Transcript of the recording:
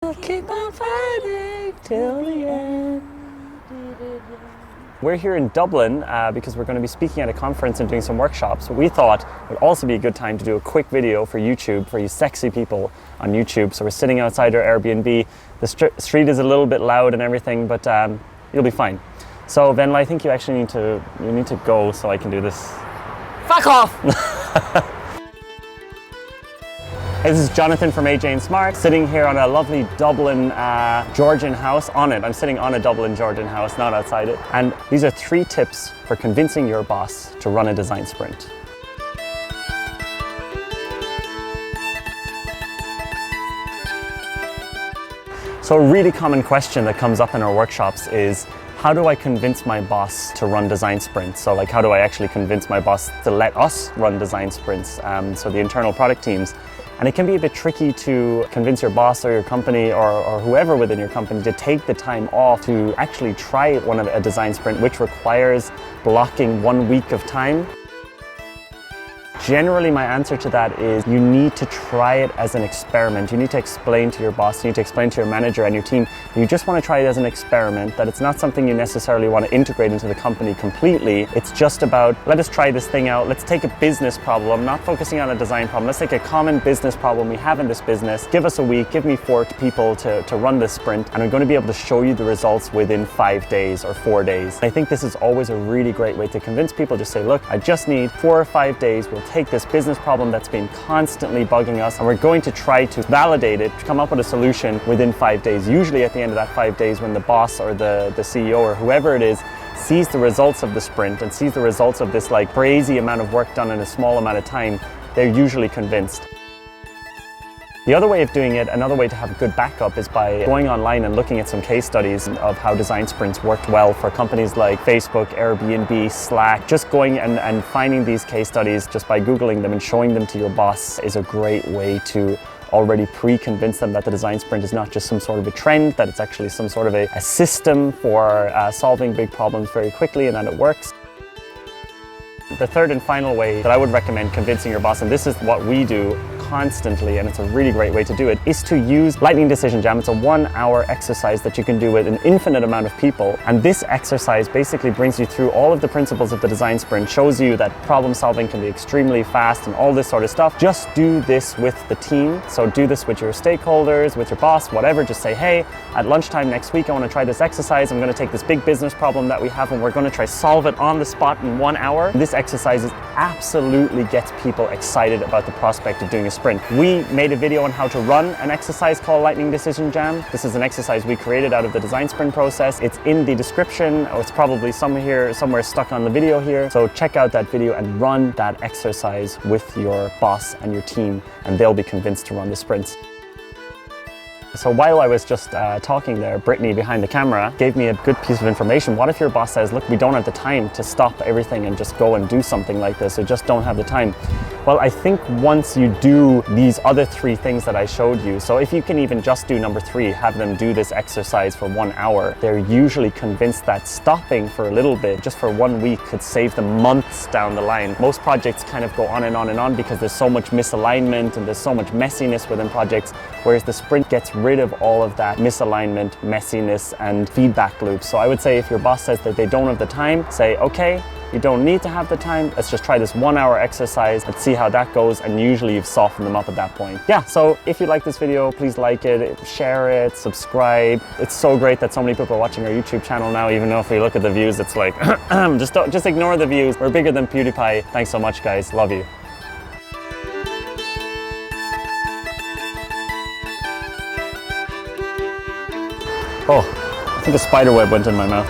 We'll keep on fighting till the end. We're here in Dublin because we're going to be speaking at a conference and doing some workshops. We thought it would also be a good time to do a quick video for YouTube, for you sexy people on YouTube. So we're sitting outside our Airbnb. The street is a little bit loud and everything, but you'll be fine. So Venla, I think you actually need to go so I can do this. Fuck off! Hey, this is Jonathan from AJ&Smart, sitting here on a lovely Dublin Georgian house. I'm sitting on a Dublin Georgian house, not outside it. And these are 3 tips for convincing your boss to run a design sprint. So a really common question that comes up in our workshops is, how do I convince my boss to run design sprints? So like, how do I actually convince my boss to let us run design sprints? So the internal product teams. And it can be a bit tricky to convince your boss or your company or whoever within your company to take the time off to actually try a design sprint, which requires blocking 1 week of time. Generally, my answer to that is you need to try it as an experiment. You need to explain to your boss, you need to explain to your manager and your team that you just want to try it as an experiment, that it's not something you necessarily want to integrate into the company completely. It's just about, let us try this thing out. Let's take a business problem, not focusing on a design problem. Let's take a common business problem we have in this business. Give us a week, give me 4 people to run this sprint, and I'm going to be able to show you the results within 5 days or 4 days. I think this is always a really great way to convince people. Just say, look, I just need 4 or 5 days. We'll take this business problem that's been constantly bugging us and we're going to try to validate it, to come up with a solution within 5 days. Usually at the end of that 5 days, when the boss or the CEO or whoever it is sees the results of the sprint and sees the results of this like crazy amount of work done in a small amount of time, they're usually convinced. The other way of doing it, another way to have a good backup, is by going online and looking at some case studies of how design sprints worked well for companies like Facebook, Airbnb, Slack. Just going and finding these case studies just by Googling them and showing them to your boss is a great way to already pre-convince them that the design sprint is not just some sort of a trend, that it's actually some sort of a system for solving big problems very quickly and that it works. The third and final way that I would recommend convincing your boss, and this is what we do constantly, and it's a really great way to do it, is to use Lightning Decision Jam. It's a 1-hour exercise that you can do with an infinite amount of people. And this exercise basically brings you through all of the principles of the design sprint, shows you that problem solving can be extremely fast and all this sort of stuff. Just do this with the team. So do this with your stakeholders, with your boss, whatever. Just say, hey, at lunchtime next week, I want to try this exercise. I'm going to take this big business problem that we have and we're going to try solve it on the spot in 1 hour. This exercise absolutely gets people excited about the prospect of doing a sprint. We made a video on how to run an exercise called Lightning Decision Jam. This is an exercise we created out of the design sprint process. It's in the description, or it's probably somewhere stuck on the video here. So check out that video and run that exercise with your boss and your team, and they'll be convinced to run the sprints. So while I was just talking there, Brittany behind the camera gave me a good piece of information. What if your boss says, look, we don't have the time to stop everything and just go and do something like this, or just don't have the time? Well, I think once you do these other 3 things that I showed you, so if you can even just do number 3, have them do this exercise for 1 hour, they're usually convinced that stopping for a little bit, just for 1 week, could save them months down the line. Most projects kind of go on and on and on because there's so much misalignment and there's so much messiness within projects, whereas the sprint gets rid of all of that misalignment, messiness, and feedback loops. So I would say if your boss says that they don't have the time, say, okay, you don't need to have the time. Let's just try this 1-hour exercise. Let's see how that goes. And usually you've softened them up at that point. Yeah, so if you like this video, please like it, share it, subscribe. It's so great that so many people are watching our YouTube channel now, even though if we look at the views, it's like, just ignore the views. We're bigger than PewDiePie. Thanks so much, guys. Love you. Oh, I think a spider web went in my mouth.